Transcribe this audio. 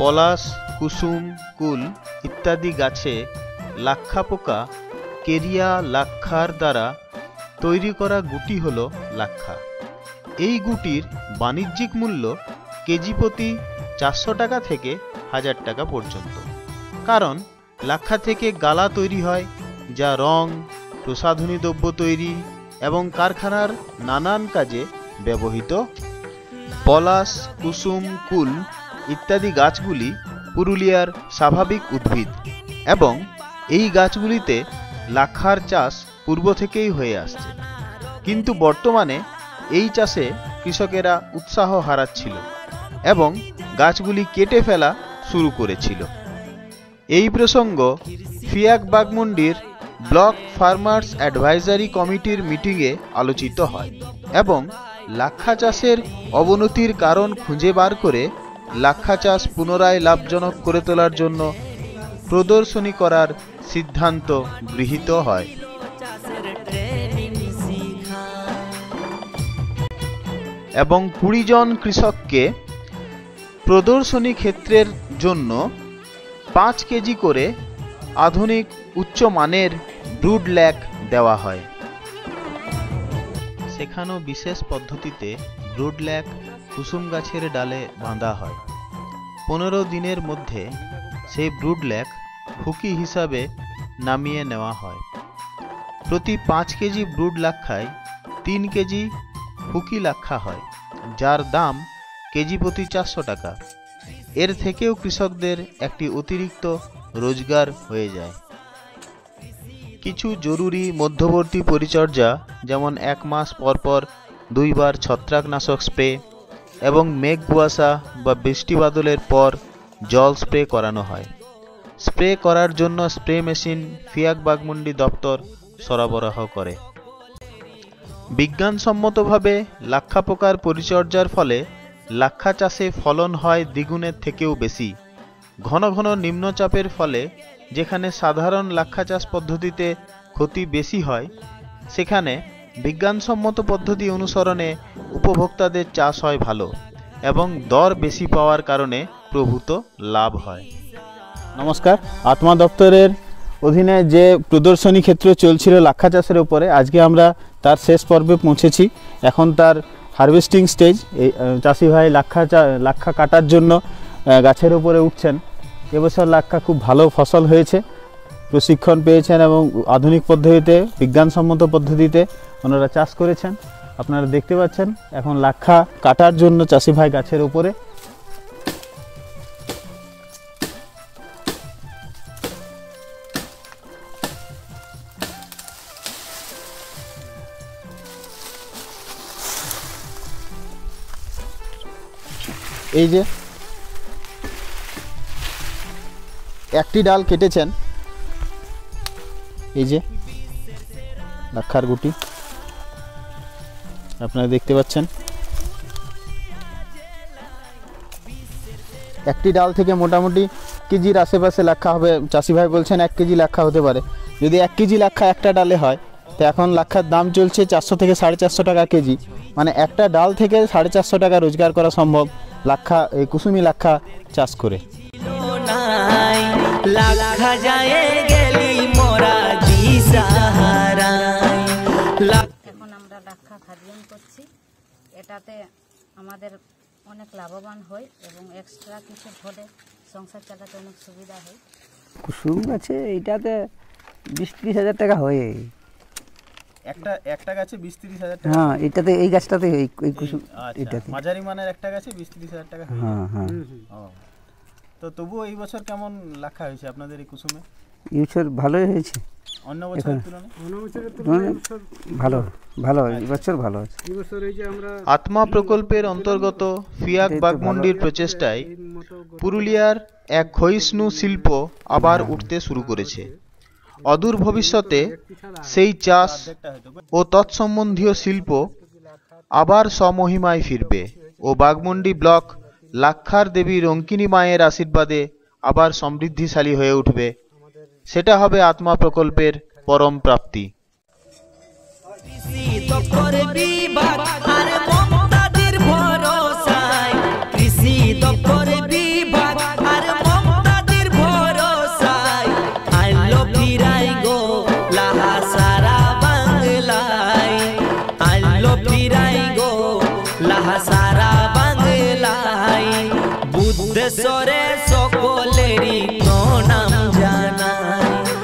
পলাশ, কুসুম, কুল ইত্যাদি গাছে লাক্ষা পোকা কেরিয়া লাক্ষার দ্বারা তৈরি করা গুটি হল লাক্ষা। এই গুটির বাণিজ্যিক মূল্য কেজি প্রতি 400 টাকা থেকে 1000 টাকা পর্যন্ত। কারণ লাক্ষা থেকে গালা তৈরি হয়, যা রং, প্রসাধনী দ্রব্য তৈরি এবং কারখানার নানান কাজে ব্যবহৃত। পলাশ, কুসুম, কুল ইত্যাদি গাছগুলি পুরুলিয়ার স্বাভাবিক উদ্ভিদ এবং এই গাছগুলিতে লাক্ষার চাষ পূর্ব থেকেই হয়ে আসছে। কিন্তু বর্তমানে এই চাষে কৃষকেরা উৎসাহ হারাচ্ছিল এবং গাছগুলি কেটে ফেলা শুরু করেছিল। এই প্রসঙ্গ ফিয়াক বাঘমুন্ডির ব্লক ফার্মার্স অ্যাডভাইজারি কমিটির মিটিংয়ে আলোচিত হয় এবং লাক্ষা চাষের অবনতির কারণ খুঁজে বার করে লাক্ষা চাষ পুনরায় লাভজনক করে তোলার জন্য প্রদর্শনী করার সিদ্ধান্ত গৃহীত হয়। এবং 20 জন কৃষককে প্রদর্শনী ক্ষেত্রের জন্য 5 কেজি করে আধুনিক উচ্চমানের ব্রুড ল্যাক দেওয়া হয়। সেখানেও বিশেষ পদ্ধতিতে ব্রুড ল্যাক কুসুম গাছের ডালে বাঁধা হয়। 15 দিনের মধ্যে সেই ব্রুড ল্যাক ফুকি হিসাবে নামিয়ে নেওয়া হয়। প্রতি 5 কেজি ব্রুড লাক্ষায় 3 কেজি ফুকি লাক্ষা হয়, যার দাম কেজি প্রতি 400 টাকা। এর থেকেও কৃষকদের একটি অতিরিক্ত রোজগার হয়ে যায়। কিছু জরুরি মধ্যবর্তী পরিচর্যা, যেমন 1 মাস পর পর 2 বার ছত্রাকনাশক স্প্রে এবং মেঘ কুয়াশা বা বৃষ্টি বাদলের পর জল স্প্রে করানো হয়। স্প্রে করার জন্য স্প্রে মেশিন ফিয়াক বাঘমুন্ডি দপ্তর সরবরাহ করে। বিজ্ঞানসম্মতভাবে লাক্ষা পোকার পরিচর্যার ফলে লাক্ষা চাষে ফলন হয় দ্বিগুণের থেকেও বেশি। ঘন ঘন নিম্নচাপের ফলে যেখানে সাধারণ লাক্ষা চাষ পদ্ধতিতে ক্ষতি বেশি হয়, সেখানে বিজ্ঞানসম্মত পদ্ধতি অনুসরণে উপভোক্তাদের চাষ হয় ভালো এবং দর বেশি পাওয়ার কারণে প্রভূত লাভ হয়। নমস্কার। আত্মা দপ্তরের অধীনে যে প্রদর্শনী ক্ষেত্র চলছিল লাক্ষা চাষের উপরে, আজকে আমরা তার শেষ পর্বে পৌঁছেছি। এখন তার হারভেস্টিং স্টেজ। এই চাষি ভাই লাক্ষা কাটার জন্য গাছের উপরে উঠছেন। এবছর লাক্ষা খুব ভালো ফসল হয়েছে, প্রশিক্ষণ পেয়েছেন এবং আধুনিক পদ্ধতিতে, বিজ্ঞানসম্মত পদ্ধতিতে ওনারা চাষ করেছেন। আপনারা দেখতে পাচ্ছেন এখন লাক্ষা কাটার জন্য চাষি ভাই গাছের উপরে। এই যে একটি ডাল কেটেছেন, এই যে লাক্ষার গুটি আপনারা দেখতে পাচ্ছেন। একটি ডাল থেকে মোটামুটি কেজির আশেপাশে লাক্ষা হবে। চাষি ভাই বলছেন 1 কেজি লাক্ষা হতে পারে। যদি 1 কেজি লাক্ষা একটা ডালে হয়, তো এখন লাক্ষার দাম চলছে 400 থেকে 450 টাকা কেজি। মানে একটা ডাল থেকে 450 টাকা রোজগার করা সম্ভব লাক্ষা, এই কুসুমি লাক্ষা চাষ করে। এখন আমরা লাক্ষা খাদ্যান করছি, এটাতে আমাদের অনেক লাভবান হয় এবং এক্সট্রা কিছু হলে সংসার চালাতে অনেক সুবিধা হয়। কুসুম গাছে এইটাতে 20-30 হাজার টাকা হয়। একটা গাছে 20-30 হাজার টাকা? হ্যাঁ, এটাতে এই গাছটাতে এই কুসুম, এটাতে মাঝারি মানের একটা গাছে 20-30 হাজার টাকা। হ্যাঁ হ্যাঁ। তো তবুও এই বছর কেমন লাক্ষা হয়েছে আপনাদের এই কুসুমে? এই বছর ভালোই হয়েছে, অন্য বছরের তুলনায় ভালো ভালো, এই বছর ভালো আছে। আত্মা প্রকল্পের অন্তর্গত ফিয়াক বাঘমুন্ডির প্রচেষ্টায় পুরুলিয়ার এক ক্ষয়িষ্ণু শিল্প আবার উঠতে শুরু করেছে। অদূর ভবিষ্যতে সেই চাষ ও তৎসম্বন্ধীয় শিল্প আবার স্বমহিমায় ফিরবে ও বাঘমুন্ডি ব্লক লাক্ষার দেবী রঙ্কিনী মায়ের আশীর্বাদে আবার সমৃদ্ধিশালী হয়ে উঠবে। সেটা হবে আত্মা প্রকল্পের পরম প্রাপ্তি। কৃষি দপ্তর বিভাগ সারা বাংলায় বুদ্ধেশ্বরে